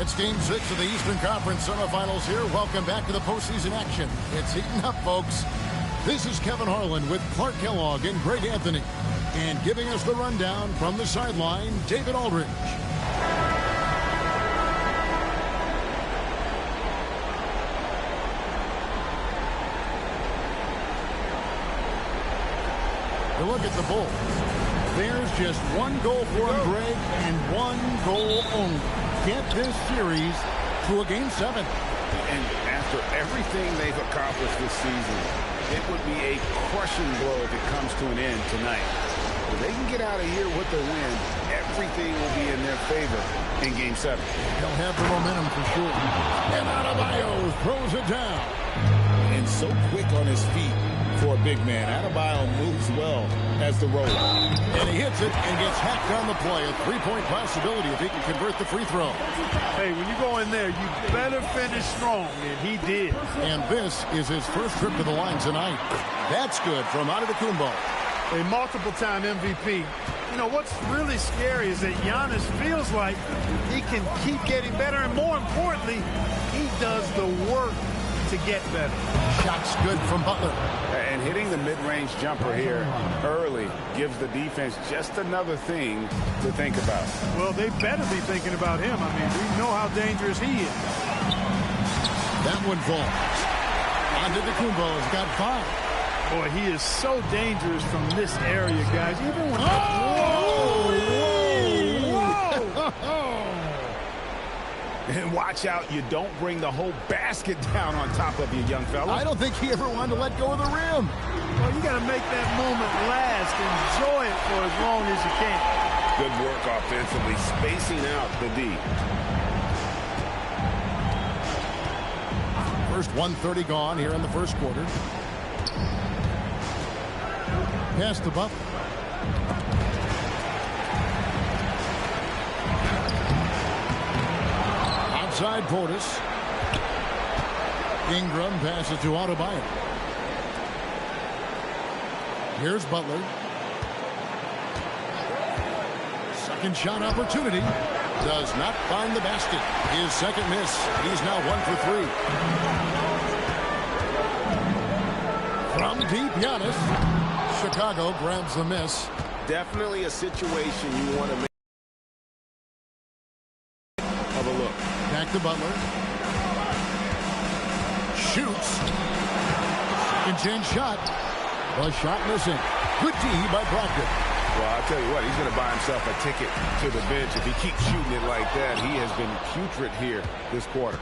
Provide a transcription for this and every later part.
It's Game 6 of the Eastern Conference semifinals here. Welcome back to the postseason action. It's heating up, folks. This is Kevin Harlan with Clark Kellogg and Greg Anthony. And giving us the rundown from the sideline, David Aldridge. To look at the Bulls. There's just one goal for him, Greg, and one goal only. Get this series to a Game 7. And after everything they've accomplished this season, it would be a crushing blow if it comes to an end tonight. If they can get out of here with the win, everything will be in their favor in Game 7. They'll have the momentum for sure. And Adebayo throws it down. And so quick on his feet for a big man. Adebayo moves well as the roller. And he hits it and gets hacked on the play. A three-point possibility if he can convert the free throw. Hey, when you go in there, you better finish strong, and he did. And this is his first trip to the line tonight. That's good from Antetokounmpo. A multiple-time MVP. You know, what's really scary is that Giannis feels like he can keep getting better, and more importantly, he does the work to get better. Shots good from Butler. And hitting the mid-range jumper here early gives the defense just another thing to think about. Well, they better be thinking about him. I mean, we know how dangerous he is. That one falls. Antetokounmpo has got 5. Boy, he is so dangerous from this area, guys. Even when... And watch out, you don't bring the whole basket down on top of you, young fella. I don't think he ever wanted to let go of the rim. Well, you got to make that moment last. Enjoy it for as long as you can. Good work offensively, spacing out the D. First 1:30 gone here in the first quarter. Pass to Butler. Outside Portis. Ingram passes to Adebayo. Here's Butler. Second shot opportunity. Does not find the basket. His second miss. He's now 1 for 3. From deep, Giannis. Chicago grabs the miss. Definitely a situation you want to make of a look. Back to Butler. Shoots. Second chance shot. The shot missing. Good D by Brogdon. Well, I'll tell you what, he's going to buy himself a ticket to the bench. If he keeps shooting it like that, he has been putrid here this quarter.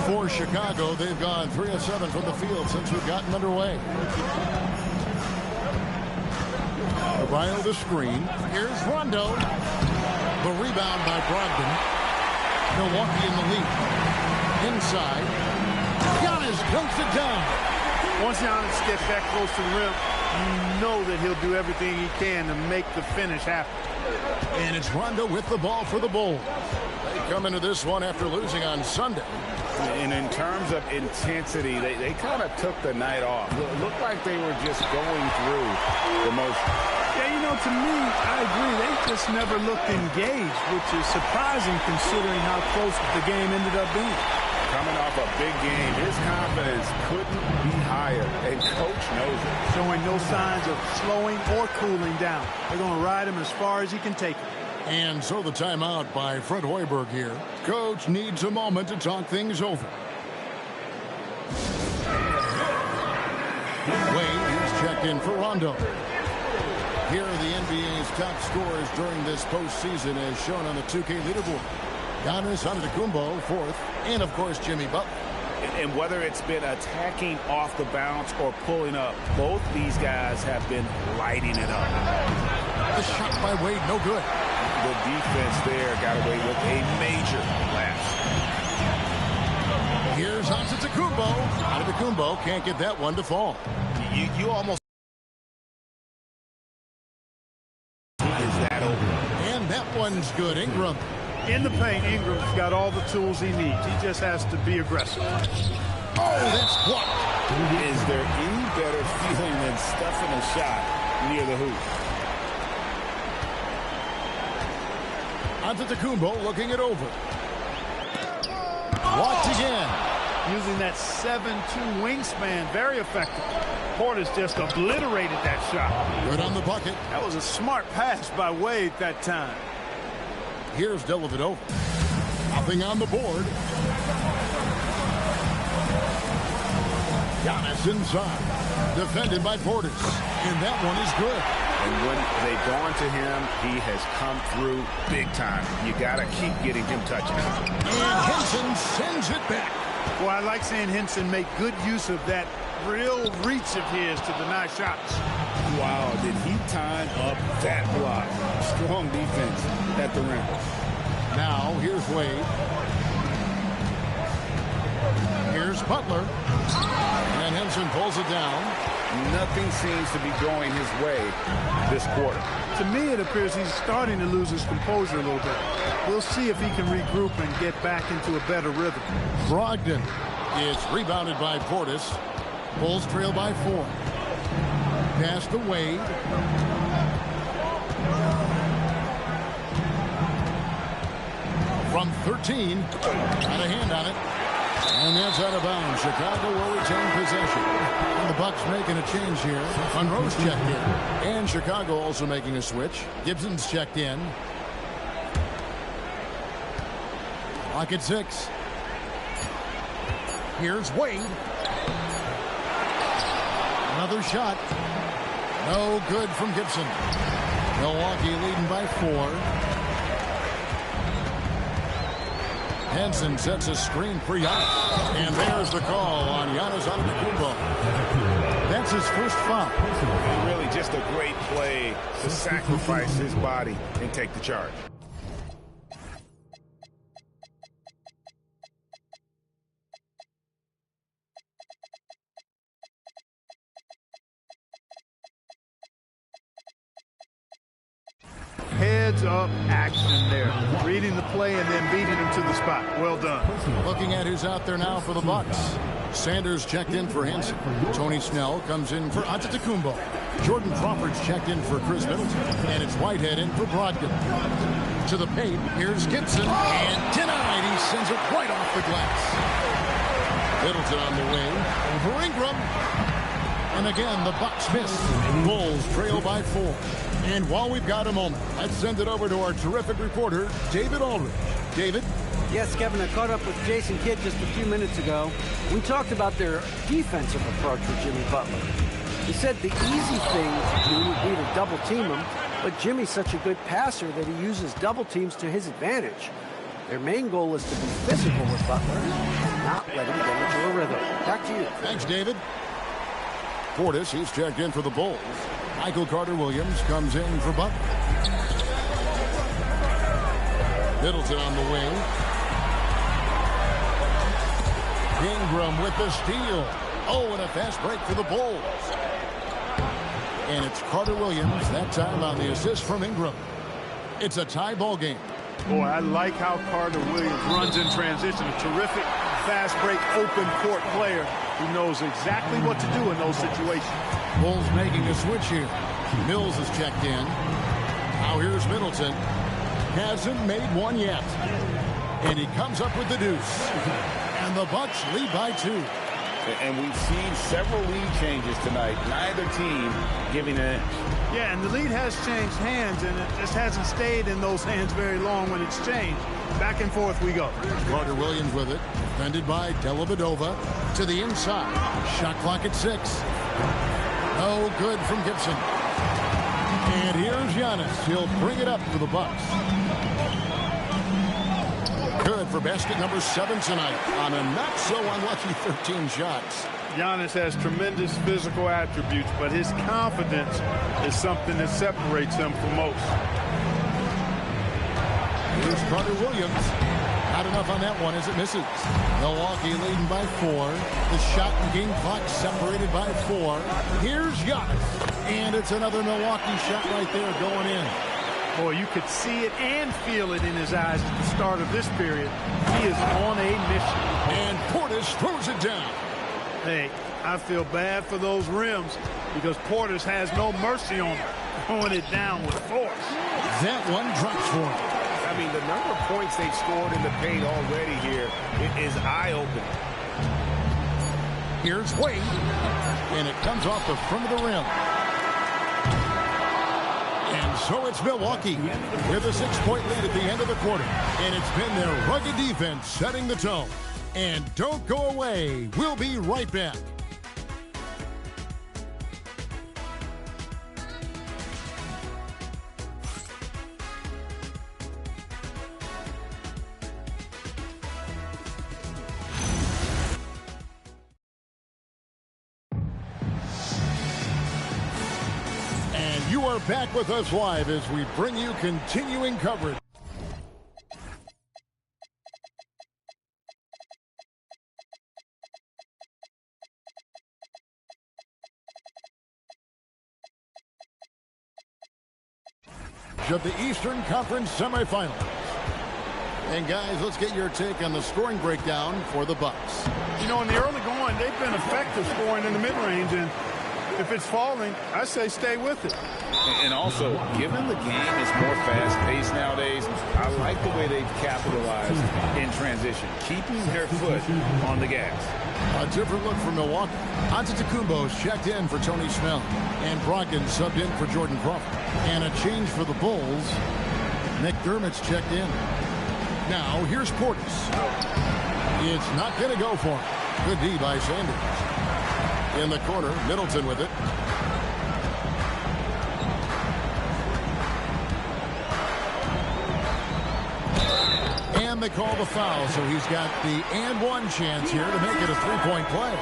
For Chicago, they've gone 3 of 7 from the field since we've gotten underway. Adebayo the screen. Here's Rondo. The rebound by Brogdon. Milwaukee in the lead. Inside. Giannis dunks it down. Once Giannis gets that close to the rim, you know that he'll do everything he can to make the finish happen. And it's Rondo with the ball for the Bulls. They come into this one after losing on Sunday. And in terms of intensity, they kind of took the night off. It looked like they were just going through the motion. Yeah, you know, to me, I agree. They just never looked engaged, which is surprising considering how close the game ended up being. Coming off a big game, his confidence couldn't be higher, and Coach knows it. Showing no signs of slowing or cooling down. They're going to ride him as far as he can take him. And so the timeout by Fred Hoiberg here. Coach needs a moment to talk things over. Wade is checked in for Rondo. Here are the NBA's top scorers during this postseason as shown on the 2K leaderboard. Giannis Antetokounmpo, 4th, and of course Jimmy Butler. And whether it's been attacking off the bounce or pulling up, both these guys have been lighting it up. The shot by Wade, no good. The defense there got away with a major lapse. Here's Antetokounmpo. Antetokounmpo can't get that one to fall. You almost... Is that over? And that one's good. Ingram. In the paint, Ingram's got all the tools he needs. He just has to be aggressive. Oh, that's blocked. Is there any better feeling than stuffing a shot near the hoop? Antetokounmpo looking it over. blocked again. Using that 7'2" wingspan, very effective. Portis just obliterated that shot. Good on the bucket. That was a smart pass by Wade that time. Here's Dellavedova. Nothing on the board. Giannis inside. Defended by Portis. And that one is good. And when they've gone to him, he has come through big time. You got to keep getting him touches. And Henson sends it back. Well, I like seeing Henson make good use of that real reach of his to deny shots. Wow, did he time up that block? Strong defense at the rim. Now, here's Wade. Here's Butler. And Henson pulls it down. Nothing seems to be going his way this quarter. To me, it appears he's starting to lose his composure a little bit. We'll see if he can regroup and get back into a better rhythm. Brogdon is rebounded by Portis. Bulls trail by 4. Pass to Wade. From 13. Got a hand on it. And that's out of bounds. Chicago will retain possession. And the Bucks making a change here. Monroe's checked in. And Chicago also making a switch. Gibson's checked in. Clock at 6. Here's Wade. Another shot. No good from Gibson. Milwaukee leading by 4. Henson sets a screen for Giannis. And there's the call on Giannis Antetokounmpo. That's his first foul. Really just a great play to sacrifice his body and take the charge. Heads-up action there. Reading the play and then beating him to the spot. Well done. Looking at who's out there now for the Bucks. Sanders checked in for Henson. Tony Snell comes in for Antetokounmpo. Jordan Crawford's checked in for Chris Middleton. And it's Whitehead in for Brogdon. To the paint. Here's Gibson. And denied. He sends it right off the glass. Middleton on the wing. Over Ingram. And again, the Bucks miss. Bulls trail by 4. And while we've got a moment, let's send it over to our terrific reporter, David Aldridge. David? Yes, Kevin, I caught up with Jason Kidd just a few minutes ago. We talked about their defensive approach with Jimmy Butler. He said the easy thing to do would be to double team him, but Jimmy's such a good passer that he uses double teams to his advantage. Their main goal is to be physical with Butler and not let him get into a rhythm. Back to you. Thanks, David. Portis, he's checked in for the Bulls. Michael Carter-Williams comes in for Butler. Middleton on the wing. Ingram with the steal. Oh, and a fast break for the Bulls. And it's Carter-Williams, that time on the assist from Ingram. It's a tie ball game. Boy, I like how Carter-Williams runs in transition. A terrific fast break, open court player who knows exactly what to do in those situations. Bulls making a switch here. Mills is checked in. Now here's Middleton. Hasn't made one yet. And he comes up with the deuce. And the Bucks lead by 2. And we've seen several lead changes tonight. Neither team giving an inch. Yeah, and the lead has changed hands, and it just hasn't stayed in those hands very long when it's changed. Back and forth we go. Carter-Williams with it. Defended by Dellavedova. To the inside. Shot clock at 6. No good from Gibson. And here's Giannis. He'll bring it up for the Bucks. Good for basket number 7 tonight on a not-so-unlucky 13 shots. Giannis has tremendous physical attributes, but his confidence is something that separates him from most. Here's Carter-Williams. Not enough on that one as it misses. Milwaukee leading by 4. The shot and game clock separated by 4. Here's Giannis. And it's another Milwaukee shot right there going in. Boy, you could see it and feel it in his eyes at the start of this period. He is on a mission. And Portis throws it down. Hey, I feel bad for those rims because Portis has no mercy on them, throwing it down with force. That one drops for him. I mean, the number of points they've scored in the paint already here is eye-opening. Here's Wade, and it comes off the front of the rim. And so it's Milwaukee with a 6-point lead at the end of the quarter. And it's been their rugged defense setting the tone. And don't go away. We'll be right back. You are back with us live as we bring you continuing coverage. Of the Eastern Conference semifinals. And guys, let's get your take on the scoring breakdown for the Bucks. You know, in the early going, they've been effective scoring in the mid-range, and if it's falling, I say stay with it. And also, given the game is more fast-paced nowadays, I like the way they've capitalized in transition, keeping their foot on the gas. A different look for Milwaukee. Antetokounmpo's checked in for Tony Snell, and Brogdon subbed in for Jordan Crawford. And a change for the Bulls. McDermott's checked in. Now, here's Portis. It's not going to go for him. Good D by Sanders. In the corner, Middleton with it. And they call the foul, so he's got the and-one chance here to make it a three-point play.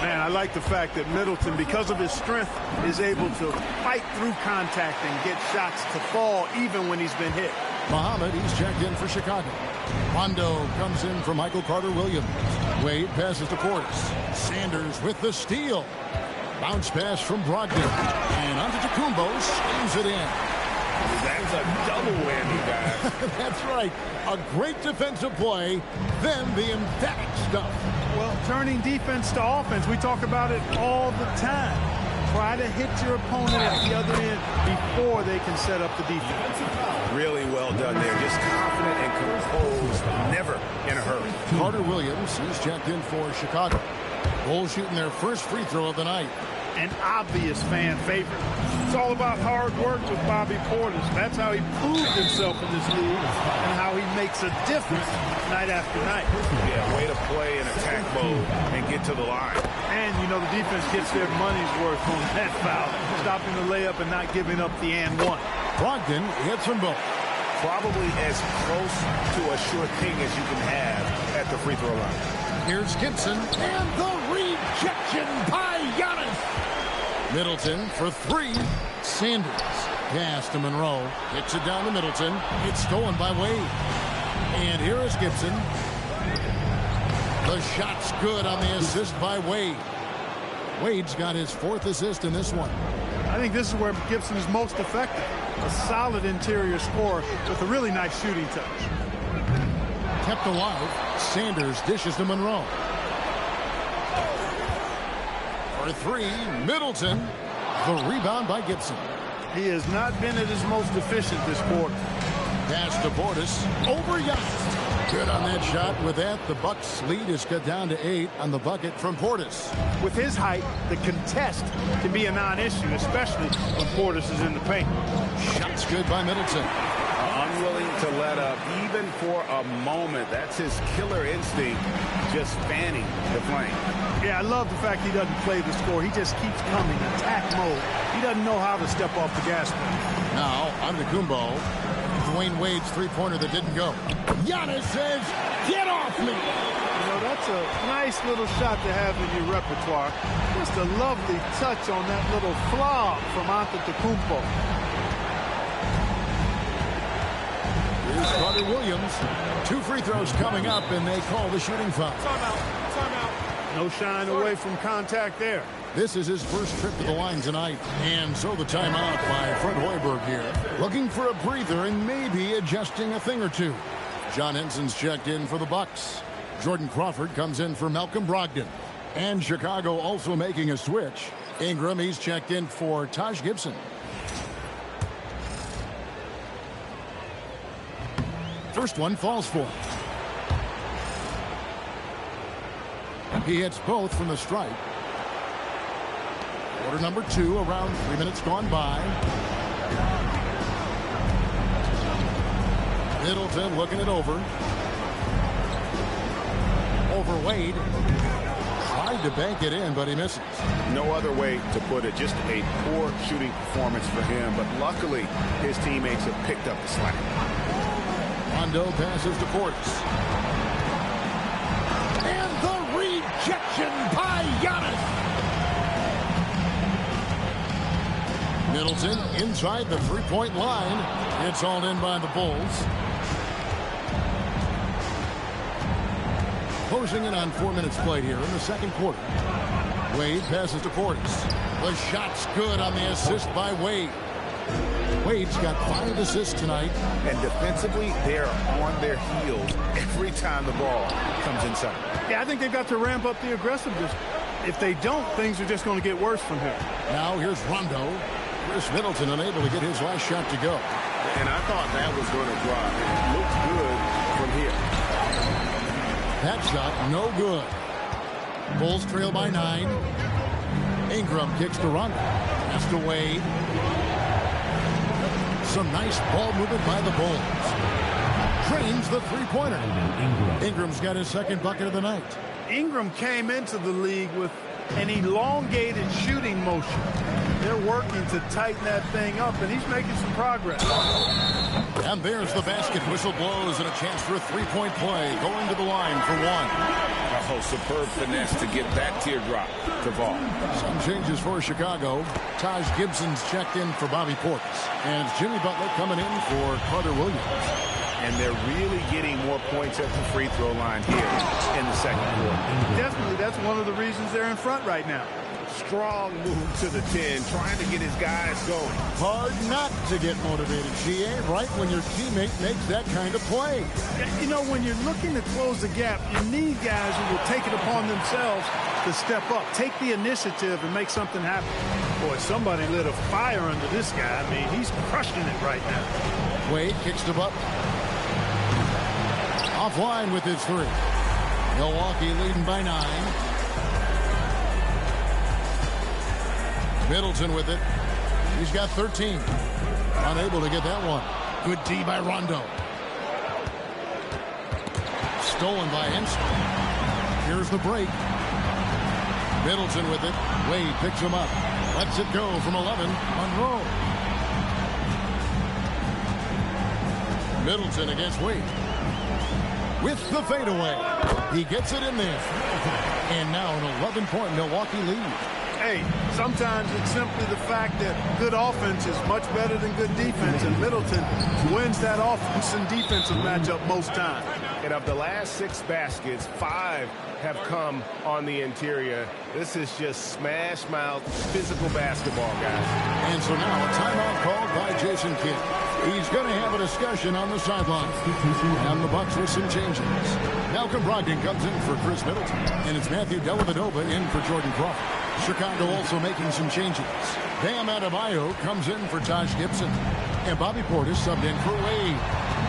Man, I like the fact that Middleton, because of his strength, is able to fight through contact and get shots to fall even when he's been hit. Muhammad, he's checked in for Chicago. Rondo comes in for Michael Carter-Williams. Wade passes to Portis. Sanders with the steal. Bounce pass from Brogdon. And Antetokounmpo slams it in. That's a double whammy, guys. That's right. A great defensive play, then the emphatic stuff. Well, turning defense to offense, we talk about it all the time. Try to hit your opponent at the other end before they can set up the defense. Really well done there. Just confident and composed, never in a hurry. Carter-Williams, he's checked in for Chicago. Bulls shooting their first free throw of the night. An obvious fan favorite. It's all about hard work with Bobby Portis. That's how he proved himself in this league and how he makes a difference night after night. Yeah, way to play in attack mode and get to the line. And, you know, the defense gets their money's worth on that foul, stopping the layup and not giving up the and one. Brogdon hits them both. Probably as close to a sure thing as you can have at the free throw line. Here's Gibson, and the rejection by Giannis. Middleton for three. Sanders. Pass to Monroe. Kicks it down to Middleton. It's stolen by Wade. And here is Gibson. The shot's good on the assist by Wade. Wade's got his fourth assist in this one. I think this is where Gibson is most effective. A solid interior scorer with a really nice shooting touch. Kept alive. Sanders dishes to Monroe. For three, Middleton. The rebound by Gibson. He has not been at his most efficient this quarter. Pass to Portis. Over Giannis. Good on that shot. With that, the Bucks' lead is cut down to 8 on the bucket from Portis. With his height, the contest can be a non-issue, especially when Portis is in the paint. Shot's good by Middleton. Unwilling to let up, even for a moment. That's his killer instinct, just fanning the flame. Yeah, I love the fact he doesn't play the score. He just keeps coming, attack mode. He doesn't know how to step off the gas pedal. Now, Antetokounmpo. Dwayne Wade's three-pointer that didn't go. Giannis says, get off me! You know, that's a nice little shot to have in your repertoire. Just a lovely touch on that little flaw from Antetokounmpo. Here's Carter-Williams. 2 free throws coming up, and they call the shooting foul. Timeout. No shine away from contact there. This is his first trip to the line tonight. And so the timeout by Fred Hoiberg here. Looking for a breather and maybe adjusting a thing or two. John Henson's checked in for the Bucks. Jordan Crawford comes in for Malcolm Brogdon. And Chicago also making a switch. Ingram, he's checked in for Taj Gibson. first one falls for him. He hits both from the stripe. Quarter number 2, around 3 minutes gone by. Middleton looking it over. Over Wade. Tried to bank it in, but he misses. No other way to put it. Just a poor shooting performance for him. But luckily, his teammates have picked up the slack. Rondo passes to Portis. And the rejection by Giannis. Middleton inside the three-point line. It's all in by the Bulls. Closing in on 4 minutes played here in the second quarter. Wade passes to Portis. The shot's good on the assist by Wade. Wade's got 5 assists tonight. And defensively, they're on their heels every time the ball comes inside. Yeah, I think they've got to ramp up the aggressiveness. If they don't, things are just going to get worse from here. Now here's Rondo. Chris Middleton unable to get his last shot to go. And I thought that was going to drop. It looked good from here. That shot, no good. Bulls trail by 9. Ingram kicks to Rondo. Pass to Wade. Some nice ball movement by the Bulls. Drains the three-pointer. Ingram's got his second bucket of the night. Ingram came into the league with an elongated shooting motion. They're working to tighten that thing up, and he's making some progress. And there's the basket. Whistle blows and a chance for a three-point play. Going to the line for one. Oh, superb finesse to get that teardrop to fall. Some changes for Chicago. Taj Gibson's checked in for Bobby Portis. And it's Jimmy Butler coming in for Carter Williams. And they're really getting more points at the free throw line here in the second quarter. Definitely, that's one of the reasons they're in front right now. Strong move to the 10, trying to get his guys going. Hard not to get motivated, GA, right when your teammate makes that kind of play. You know, when you're looking to close the gap, you need guys who will take it upon themselves to step up, take the initiative, and make something happen. Boy, somebody lit a fire under this guy. I mean, he's crushing it right now. Wade kicks to Butler. Offline with his 3. Milwaukee leading by 9. Middleton with it. He's got 13. Unable to get that one. Good D by Rondo. Stolen by Henson. Here's the break. Middleton with it. Wade picks him up. Lets it go from 11. Monroe. Middleton against Wade. With the fadeaway. He gets it in there. And now an 11-point Milwaukee lead. Hey, sometimes it's simply the fact that good offense is much better than good defense, and Middleton wins that offense and defensive matchup most times. And of the last 6 baskets, 5 have come on the interior. This is just smash mouth physical basketball, guys. And so now a timeout called by Jason Kidd. He's going to have a discussion on the sideline. And the Bucks with some changes. Malcolm Brogdon comes in for Chris Middleton. And it's Matthew Dellavedova in for Jordan Crawford. Chicago also making some changes. Bam Adebayo comes in for Taj Gibson. And Bobby Portis subbed in for Wade.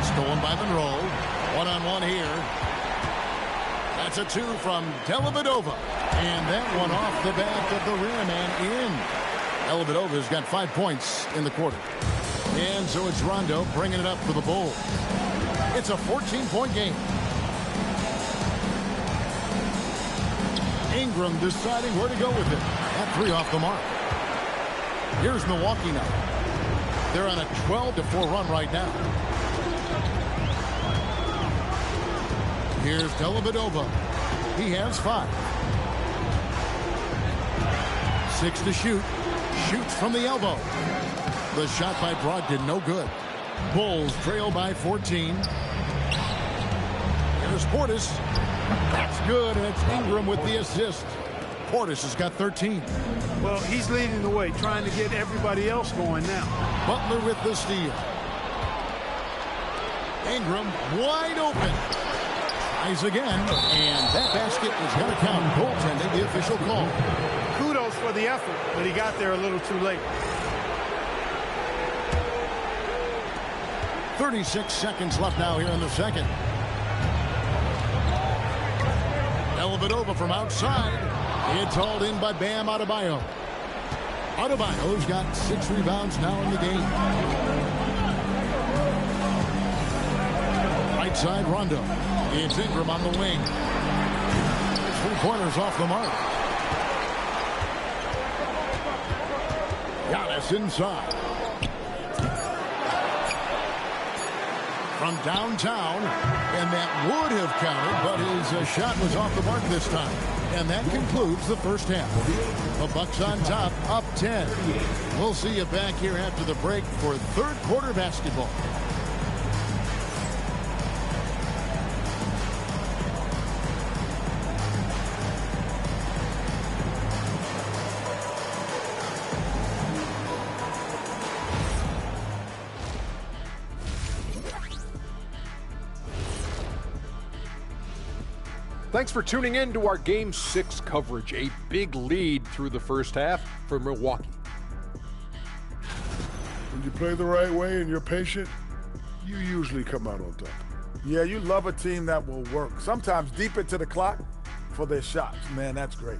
Stolen by Monroe. One-on-one here. That's a 2 from Dellavedova. And that one off the back of the rim and in. Dellavedova's got 5 points in the quarter. And so it's Rondo bringing it up for the Bulls. It's a 14-point game. Ingram deciding where to go with it. That 3 off the mark. Here's Milwaukee now. They're on a 12-4 run right now. Here's Dellavedova. He has 5. 6 to shoot. Shoots from the elbow. The shot by Brogdon, no good. Bulls trail by 14. Here's Portis. That's good, and it's Ingram with the assist. Portis has got 13. Well, he's leading the way, trying to get everybody else going now. Butler with the steal. Ingram wide open. Tries again, and that basket is going to count. Goaltending, the official call. Kudos for the effort, but he got there a little too late. 36 seconds left now here in the second. Dellavedova from outside. It's hauled in by Bam Adebayo. Adebayo's got 6 rebounds now in the game. Right side, Rondo. It's Ingram on the wing. 3-pointers off the mark. Giannis inside. From downtown, and that would have counted, but his shot was off the mark this time. And that concludes the first half. The Bucks on top, up 10. We'll see you back here after the break for third quarter basketball. Thanks for tuning in to our Game 6 coverage. A big lead through the first half for Milwaukee. When you play the right way and you're patient, you usually come out on top. Yeah, you love a team that will work, sometimes deep into the clock for their shots. Man, that's great.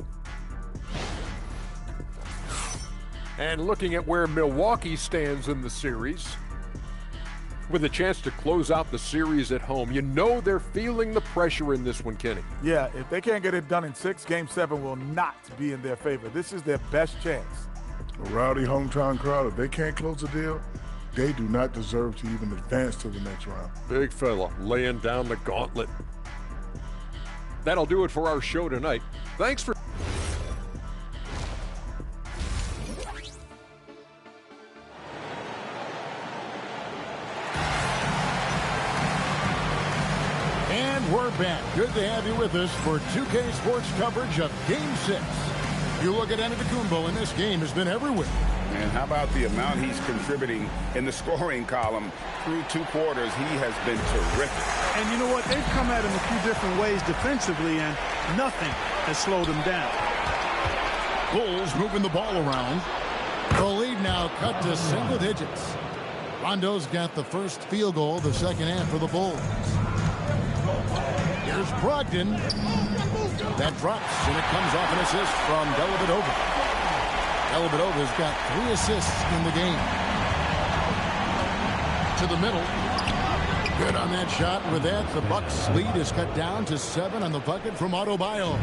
And looking at where Milwaukee stands in the series, with a chance to close out the series at home, you know they're feeling the pressure in this one, Kenny. Yeah, if they can't get it done in 6, Game 7 will not be in their favor. This is their best chance. A rowdy hometown crowd, if they can't close a deal, they do not deserve to even advance to the next round. Big fella laying down the gauntlet. That'll do it for our show tonight. Thanks for... We're back. Good to have you with us for 2K Sports coverage of Game 6. You look at Antetokounmpo, and this game has been everywhere. And how about the amount he's contributing in the scoring column through 2 quarters? He has been terrific. And you know what? They've come at him a few different ways defensively, and nothing has slowed him down. Bulls moving the ball around. The lead now cut to single digits. Rondo's got the first field goal of the second half for the Bulls. Here's Brogdon. That drops, and it comes off an assist from Dellavedova. Dellavedova's got 3 assists in the game. To the middle. Good on that shot. With that, the Bucks' lead is cut down to 7 on the bucket from Adebayo.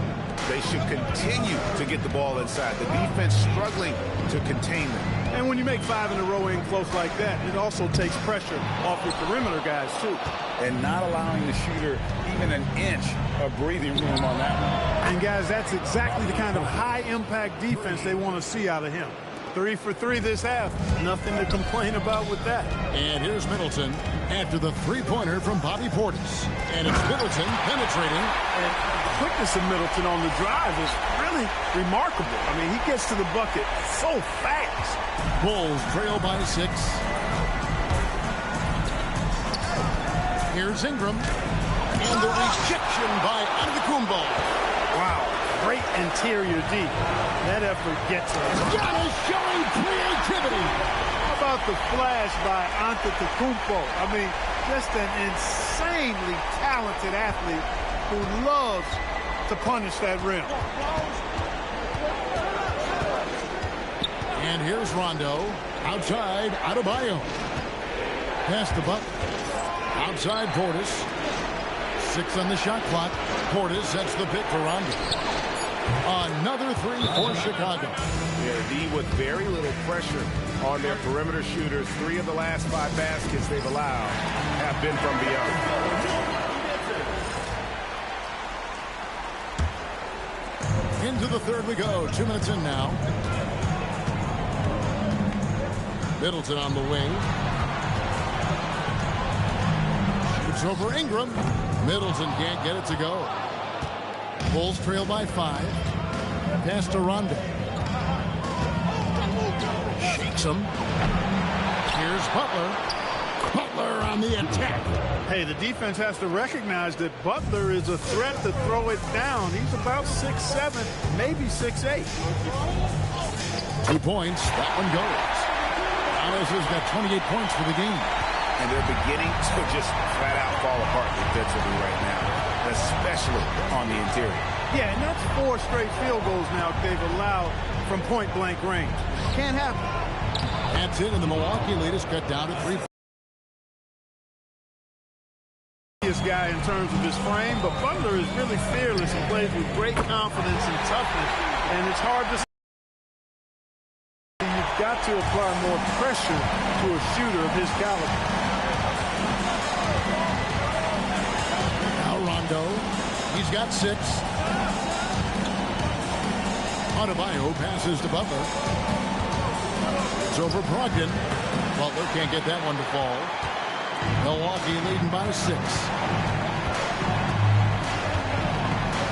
They should continue to get the ball inside. The defense struggling to contain them. And when you make 5 in a row in close like that, it also takes pressure off your perimeter guys, too. And not allowing the shooter even an inch of breathing room on that one. And, guys, that's exactly the kind of high-impact defense they want to see out of him. 3 for 3 this half. Nothing to complain about with that. And here's Middleton after the 3-pointer from Bobby Portis. And it's Middleton penetrating. And the quickness of Middleton on the drive is really remarkable. I mean, he gets to the bucket so fast. Bulls trail by 6. Here's Ingram. And the rejection by Antetokounmpo. Wow, great interior D. That effort gets him. Giannis showing creativity. How about the flash by Antetokounmpo? I mean, just an insanely talented athlete who loves to punish that rim. And here's Rondo. Outside, Adebayo. Past the buck. Outside, Portis. 6 on the shot clock. Portis sets the pick for Rondo. Another 3 for Chicago. Yeah, D with very little pressure on their perimeter shooters. 3 of the last 5 baskets they've allowed have been from beyond. Into the third we go. 2 minutes in now. Middleton on the wing. Shoots over Ingram. Middleton can't get it to go. Bulls trail by 5. Pass to Rondo. Shakes him. Here's Butler. Butler on the attack. Hey, the defense has to recognize that Butler is a threat to throw it down. He's about 6'7", maybe 6'8". 2 points. That one goes. Giannis has got 28 points for the game. and they're beginning to just flat out fall apart defensively right now, especially on the interior. Yeah, and that's 4 straight field goals now they've allowed from point-blank range. Can't happen. That's it, and the Milwaukee lead is cut down to 3. This guy in terms of his frame, but Butler is really fearless and plays with great confidence and toughness, and it's hard to. You've got to apply more pressure to a shooter of his caliber. Now Rondo, he's got 6. Adebayo passes to Butler. It's over Brogdon. Butler can't get that one to fall. Milwaukee leading by 6.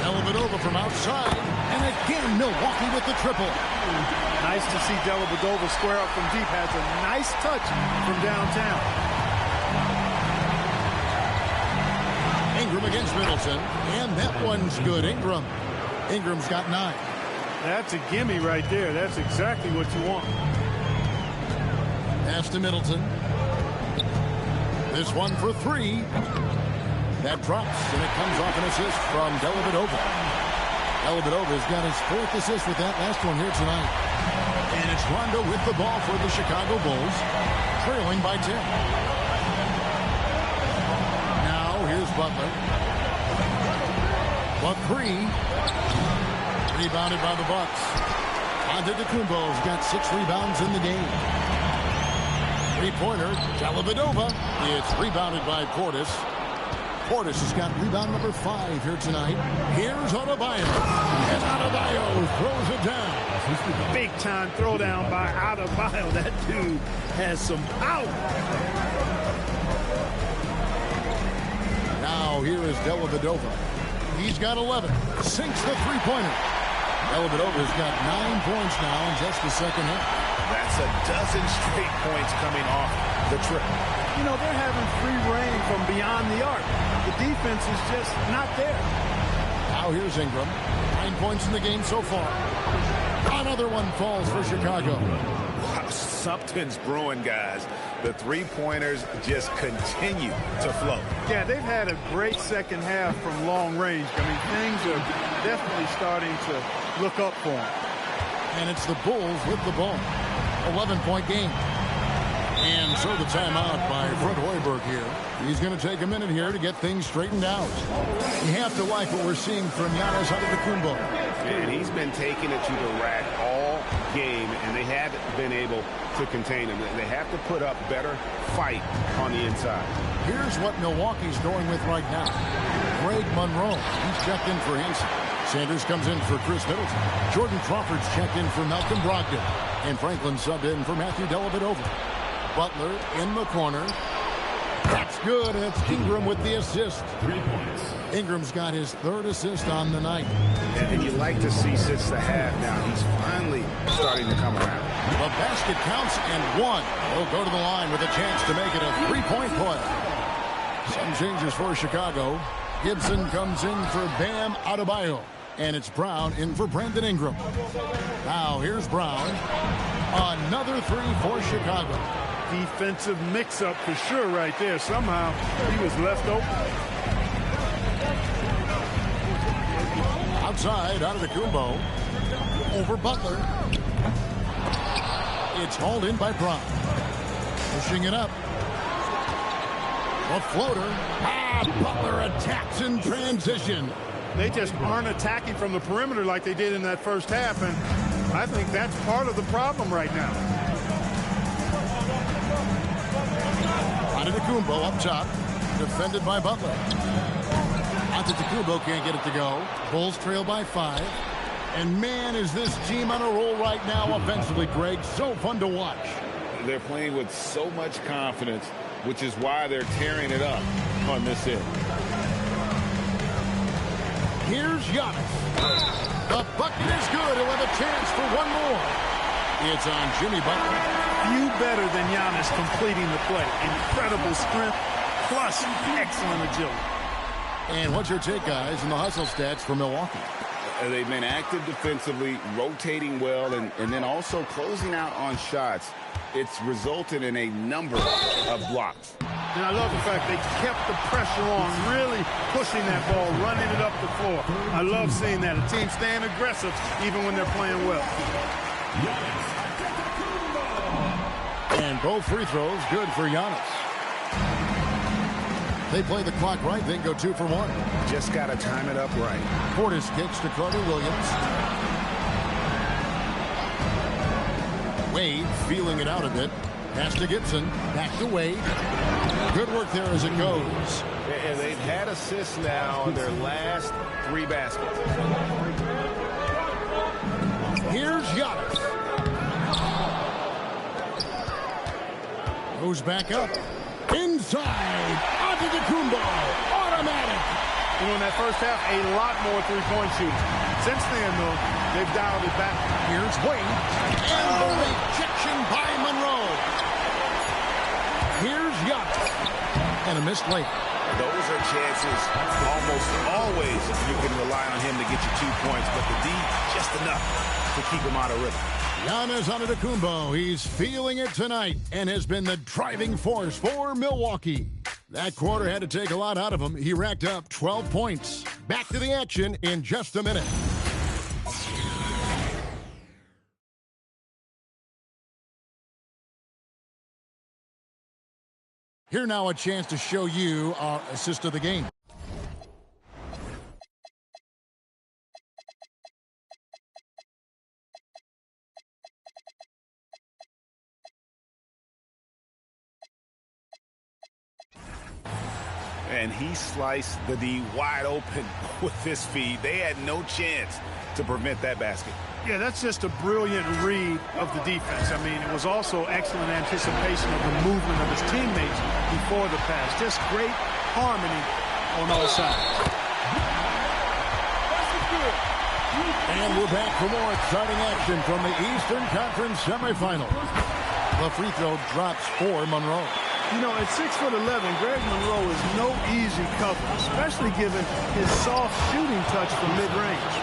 Dellavedova from outside, and again Milwaukee with the triple. Nice to see Dellavedova square up from deep. Has a nice touch from downtown. Ingram against Middleton, and that one's good. Ingram's got 9. That's a gimme right there. That's exactly what you want. Pass to Middleton. This one for 3. That drops, and it comes off an assist from Dellavedova. Dellavedova's got his 4th assist with that last one here tonight. And it's Rondo with the ball for the Chicago Bulls, trailing by 10. Now here's Butler. But 3. Rebounded by the Bucks. Antetokounmpo's got 6 rebounds in the game. 3-pointer, Dellavedova. It's rebounded by Portis. Portis has got rebound number 5 here tonight. Here's Adebayo. And Adebayo throws it down. Big time throwdown by Adebayo. That dude has some power. Now here is Dellavedova. He's got 11. Sinks the 3-pointer. Dellavedova's got 9 points now in just the second half. That's a dozen straight points coming off the trip. You know, they're having free reign from beyond the arc. The defense is just not there. Now here's Ingram. 9 points in the game so far. Another one falls for Chicago. Wow, something's brewing, guys. The 3-pointers just continue to flow. Yeah, they've had a great second half from long range. I mean, things are definitely starting to look up for them. And it's the Bulls with the ball. 11-point game. And so the timeout by Fred Hoiberg here. He's going to take a minute here to get things straightened out. You have to like what we're seeing from Giannis Antetokounmpo. And he's been taking it to the rack all game, and they haven't been able to contain him. They have to put up better fight on the inside. Here's what Milwaukee's going with right now. Greg Monroe, he's checked in for Hansen. Sanders comes in for Chris Middleton. Jordan Crawford's checked in for Malcolm Brogdon. And Franklin subbed in for Matthew Dellavedova. Butler in the corner. That's good, and it's Ingram with the assist. 3 points. Ingram's got his 3rd assist on the night. And you like to see since the half now, he's finally starting to come around. The basket counts, and 1 will go to the line with a chance to make it a 3-point play. Some changes for Chicago. Gibson comes in for Bam Adebayo. And it's Brown in for Brandon Ingram. Now here's Brown. Another 3 for Chicago. Defensive mix-up for sure right there. Somehow he was left open. Outside, Antetokounmpo. Over Butler. It's hauled in by Brown. Pushing it up. A floater. Butler attacks in transition. They just aren't attacking from the perimeter like they did in that first half, and I think that's part of the problem right now. Antetokounmpo up top, defended by Butler. Antetokounmpo can't get it to go. Bulls trail by 5. And man, is this team on a roll right now offensively, Greg. So fun to watch. They're playing with so much confidence, which is why they're tearing it up on this end. Here's Giannis. The bucket is good. He'll have a chance for one more. It's on Jimmy Butler. Few better than Giannis completing the play. Incredible strength, plus excellent agility. And what's your take, guys, in the hustle stats for Milwaukee? They've been active defensively, rotating well, and then also closing out on shots. It's resulted in a number of blocks. And I love the fact they kept the pressure on, really pushing that ball, running it up the floor. I love seeing that. A team staying aggressive even when they're playing well. And both free throws good for Giannis. They play the clock right, then go 2 for 1. Just got to time it up right. Portis kicks to Carter Williams. Wade feeling it out a bit. Pass to Gibson. Back to Wade. Good work there as it goes. And they've had assists now in their last 3 baskets. Here's Giannis. Goes back up. Inside. Onto the Kumbo. Automatic. You know, in that first half, a lot more three-point shooting. Since then, though, they've dialed it back. Here's Wade. And the rejection by Monroe. Here's Giannis. And a missed late. Those are chances almost always you can rely on him to get you 2 points, but the D just enough to keep him out of rhythm. Giannis Antetokounmpo, he's feeling it tonight and has been the driving force for Milwaukee. That quarter had to take a lot out of him. He racked up 12 points. Back to the action in just a minute. Here now a chance to show you our assist of the game. And he sliced the D wide open with his feet. They had no chance to prevent that basket. Yeah, that's just a brilliant read of the defense. I mean, it was also excellent anticipation of the movement of his teammates before the pass. Just great harmony on all sides. And we're back for more exciting action from the Eastern Conference semifinals. The free throw drops for Monroe. You know, at 6'11", Greg Monroe is no easy cover, especially given his soft shooting touch from mid-range.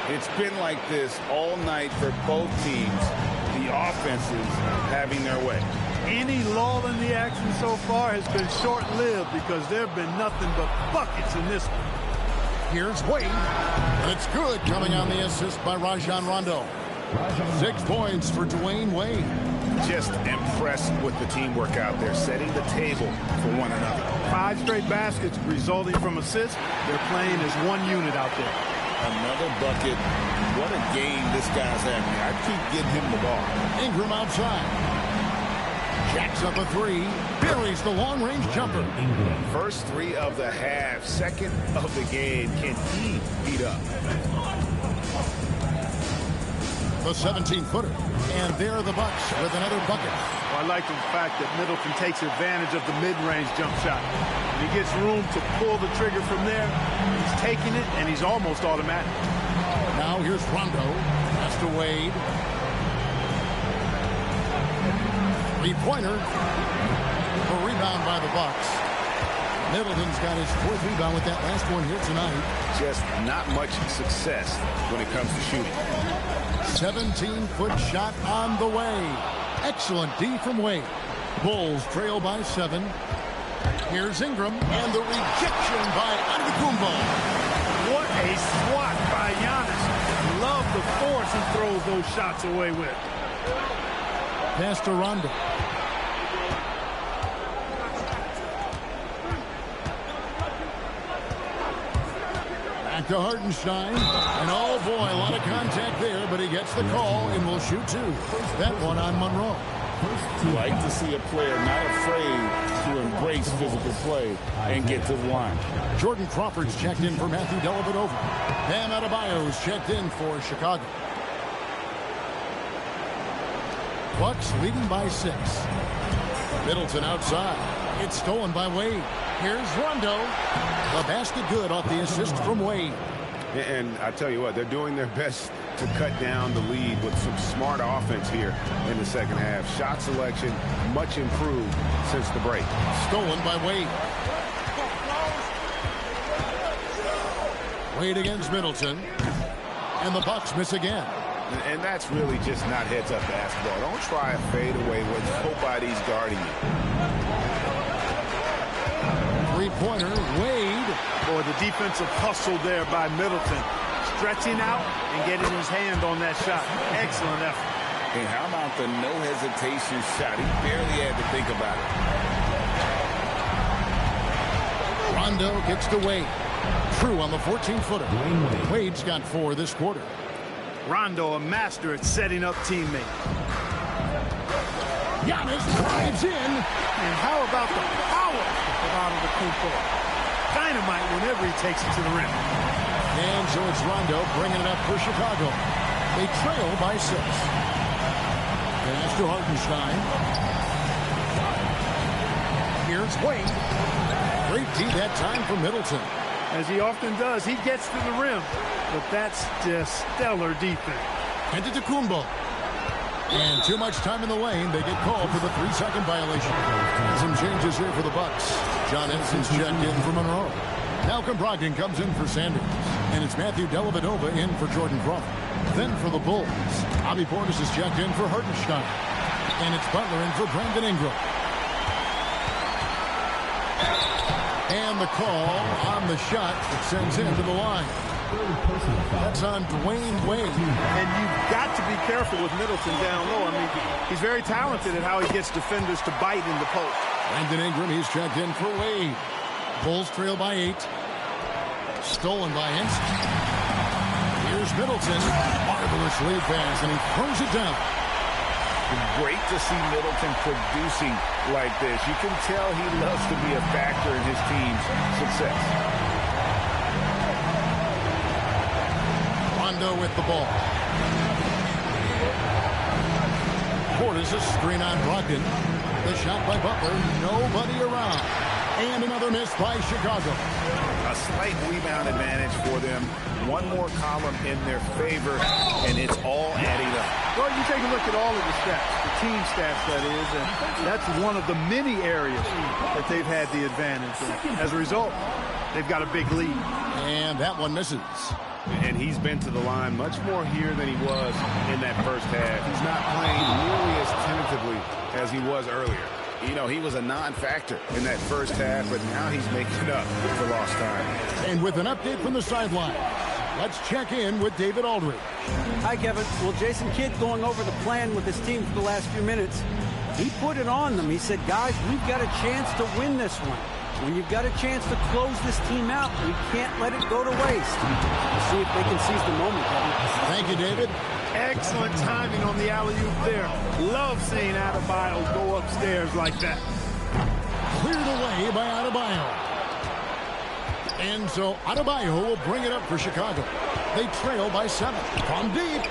It's been like this all night for both teams. The offenses having their way. Any lull in the action so far has been short-lived because there have been nothing but buckets in this one. Here's Wade. And it's good coming on the assist by Rajon Rondo. 6 points for Dwayne Wade. Just impressed with the teamwork out there, setting the table for one another. 5 straight baskets resulting from assists. They're playing as one unit out there. Another bucket. What a game this guy's having. I keep getting him the ball. Ingram outside. Jacks up a 3. Buries the long-range jumper. First 3 of the half. Second of the game. Can he beat up? The 17-footer. And there are the Bucks with another bucket. Well, I like the fact that Middleton takes advantage of the mid-range jump shot. When he gets room to pull the trigger from there, he's taking it, and he's almost automatic. Now here's Rondo. Pass to Wade. 3-pointer. A rebound by the Bucks. Middleton's got his 4th rebound with that last one here tonight. Just not much success when it comes to shooting. 17-foot shot on the way. Excellent D from Wade. Bulls trail by 7. Here's Ingram, and the rejection by Antetokounmpo. What a swat by Giannis. Love the force he throws those shots away with. Pass to Rondo. Back to Hartenstein. And oh boy, a lot of contact there, but he gets the call and will shoot 2. That one on Monroe. Like to see a player not afraid to embrace physical play and get to the line. Jordan Crawford's checked in for Matthew Dellavedova. Bam Adebayo's checked in for Chicago. Bucks leading by 6. Middleton outside. It's stolen by Wade. Here's Rondo. The basket good off the assist from Wade. And I tell you what, they're doing their best to cut down the lead with some smart offense here in the second half. Shot selection much improved since the break. Stolen by Wade. Wade against Middleton. And the Bucks miss again. And that's really just not heads-up basketball. Don't try a fadeaway when nobody's guarding you. three-pointer. Wade. Boy, the defensive hustle there by Middleton. Stretching out and getting his hand on that shot. Excellent effort. And how about the no-hesitation shot? He barely had to think about it. Rondo gets to Wade. True on the 14-footer. Wade's got 4 this quarter. Rondo, a master at setting up teammates. Giannis drives in. And how about the power of Antetokounmpo? Dynamite whenever he takes it to the rim. And so it's Rondo bringing it up for Chicago. They trail by 6. Pass to Hartenstein. Here's Wade. Great D that time for Middleton. As he often does, he gets to the rim. But that's just stellar defense. Antetokounmpo. And too much time in the lane. They get called for the 3-second violation. Some changes here for the Bucks. John Ensign's checked in for Monroe. Malcolm Brogdon comes in for Sanders. And it's Matthew Dellavedova in for Jordan Crawford. Then for the Bulls, Bobby Portis is checked in for Hartenstein. And it's Butler in for Brandon Ingram. And the call on the shot that sends him to the line. That's on Dwayne Wade. And you've got to be careful with Middleton down low. I mean, he's very talented at how he gets defenders to bite in the post. Brandon Ingram, he's checked in for Wade. Bulls trail by 8. Stolen by Ensign. Here's Middleton. Marvelous lead pass, and he throws it down. Great to see Middleton producing like this. You can tell he loves to be a factor in his team's success. Rondo with the ball. Portis a screen on Brogdon. The shot by Butler. Nobody around. And another miss by Chicago. A slight rebound advantage for them. One more column in their favor, and it's all adding up. Well, you take a look at all of the stats, the team stats, that is, and that's one of the many areas that they've had the advantage. And as a result, they've got a big lead. And that one misses. And he's been to the line much more here than he was in that first half. He's not playing nearly as tentatively as he was earlier. You know, he was a non-factor in that first half, but now he's making up for lost time. And with an update from the sideline, let's check in with David Aldridge. Hi, Kevin. Well, Jason Kidd going over the plan with his team for the last few minutes. He put it on them. He said, guys, we've got a chance to win this one. When you've got a chance to close this team out, we can't let it go to waste. We'll see if they can seize the moment, Kevin. Thank you, David. Excellent timing on the alley-oop there. Love seeing Adebayo go upstairs like that. Cleared away by Adebayo. And so Adebayo will bring it up for Chicago. They trail by 7. From deep.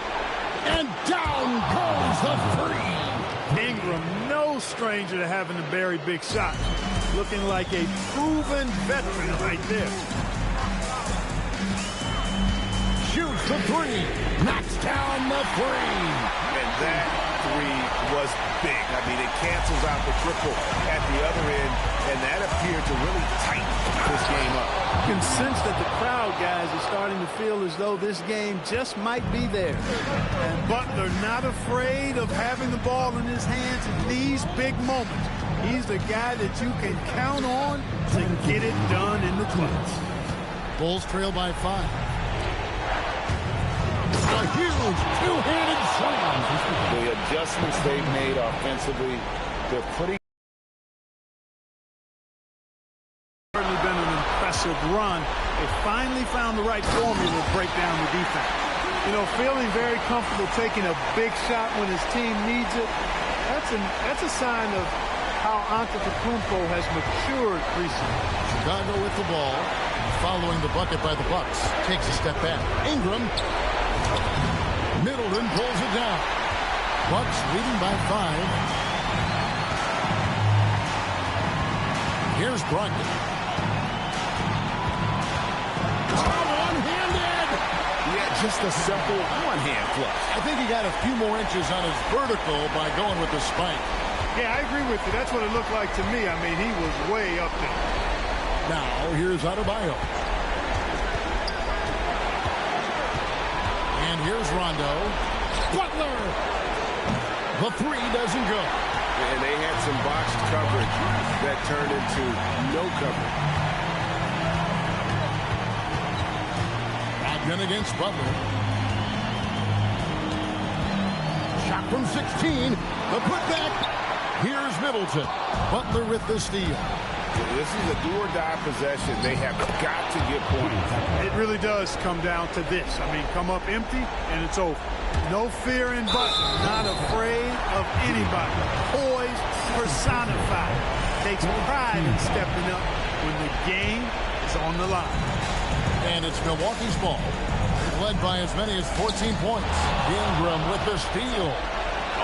And down goes the three. Ingram, no stranger to having to bury big shots. Looking like a proven veteran right there. Shoots the 3. Knocks down the 3. And that 3 was big. I mean, it cancels out the triple at the other end, and that appeared to really tighten this game up. You can sense that the crowd, guys, is starting to feel as though this game just might be there. And Butler not afraid of having the ball in his hands in these big moments. He's the guy that you can count on to get it done in the clutch. Bulls trail by 5. A huge two-handed slam. The adjustments they've made offensively, they're pretty. Certainly been an impressive run. They finally found the right formula to break down the defense. You know, feeling very comfortable taking a big shot when his team needs it. That's a sign of how Antetokounmpo has matured recently. Chicago with the ball, following the bucket by the Bucks. Takes a step back. Ingram. Middleton pulls it down. Bucks leading by 5. Here's Brogdon. One-handed. Yeah, just a simple one-hand flush. I think he got a few more inches on his vertical by going with the spike. Yeah, I agree with you. That's what it looked like to me. I mean, he was way up there. Now, here's Adebayo. And here's Rondo. Butler! The 3 doesn't go. And they had some boxed coverage that turned into no coverage. Then against Butler. Shot from 16. The putback. Here's Middleton. Butler with the steal. This is a do-or-die possession. They have got to get points. It really does come down to this. I mean, come up empty, and it's over. No fear in Butler. Not afraid of anybody. Poised, personified. Takes pride in stepping up when the game is on the line. And it's Milwaukee's ball. Led by as many as 14 points. Ingram with the steal.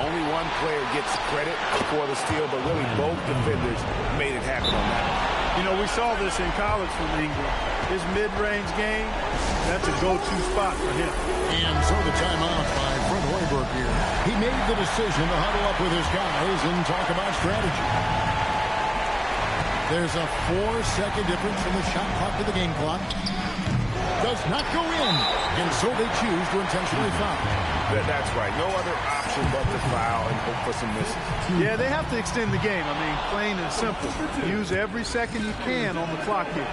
Only one player gets credit for the steal, but really both defenders made it happen on that. You know, we saw this in college from Ingram. His mid-range game, that's a go-to spot for him. And so the timeout by Fred Hoiberg here. He made the decision to huddle up with his guys and talk about strategy. There's a 4-second difference from the shot clock to the game clock. Does not go in, and so they choose to intentionally foul. That's right. No other option but to foul and hope for some misses. Yeah, they have to extend the game. I mean, plain and simple. Use every second you can on the clock here.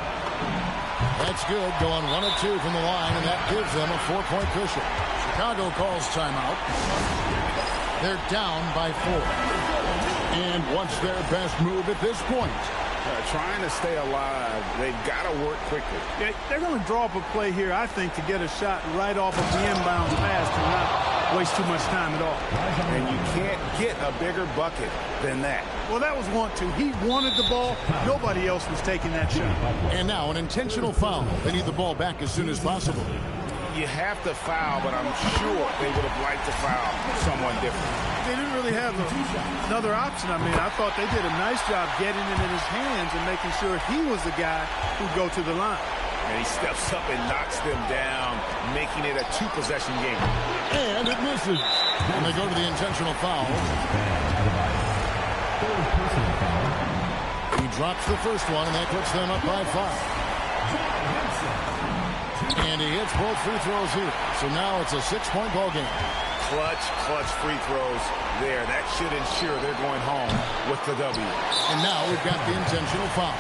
That's good. Going 1 of 2 from the line, and that gives them a 4-point cushion. Chicago calls timeout. They're down by 4. And what's their best move at this point? Trying to stay alive. They've got to work quickly. Yeah, they're going to draw up a play here, I think, to get a shot right off of the inbound pass to not waste too much time at all. And you can't get a bigger bucket than that. Well, that was 1-2. He wanted the ball. Nobody else was taking that shot. And now an intentional foul. They need the ball back as soon as possible. You have to foul, but I'm sure they would have liked to foul someone different. They didn't really have another option. I mean, I thought they did a nice job getting it in his hands and making sure he was the guy who'd go to the line. And he steps up and knocks them down, making it a 2-possession game. And it misses. And they go to the intentional foul. He drops the first one, and that puts them up by 5. And he hits both free throws here. So now it's a 6-point ball game. Clutch free throws there. That should ensure they're going home with the W. And now we've got the intentional foul.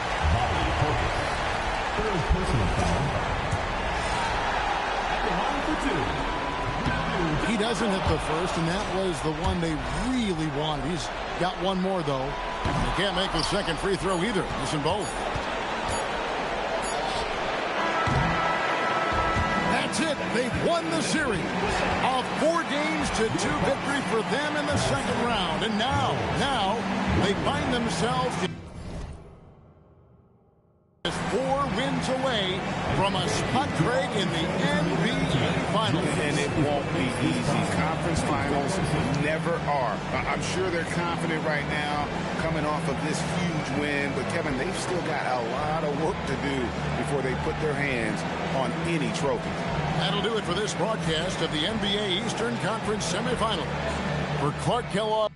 He doesn't hit the first, and that was the one they really wanted. He's got one more, though. They can't make the second free throw either. Missing both. That's it. They've won the series. A 4-2 victory for them in the second round. And now they find themselves just 4 wins away from a spot Craig in the NBA Finals. And it won't be easy. Conference Finals never are. I'm sure they're confident right now coming off of this huge win. But, Kevin, they've still got a lot of work to do before they put their hands on any trophy. That'll do it for this broadcast of the NBA Eastern Conference Semifinals. For Clark Kellogg.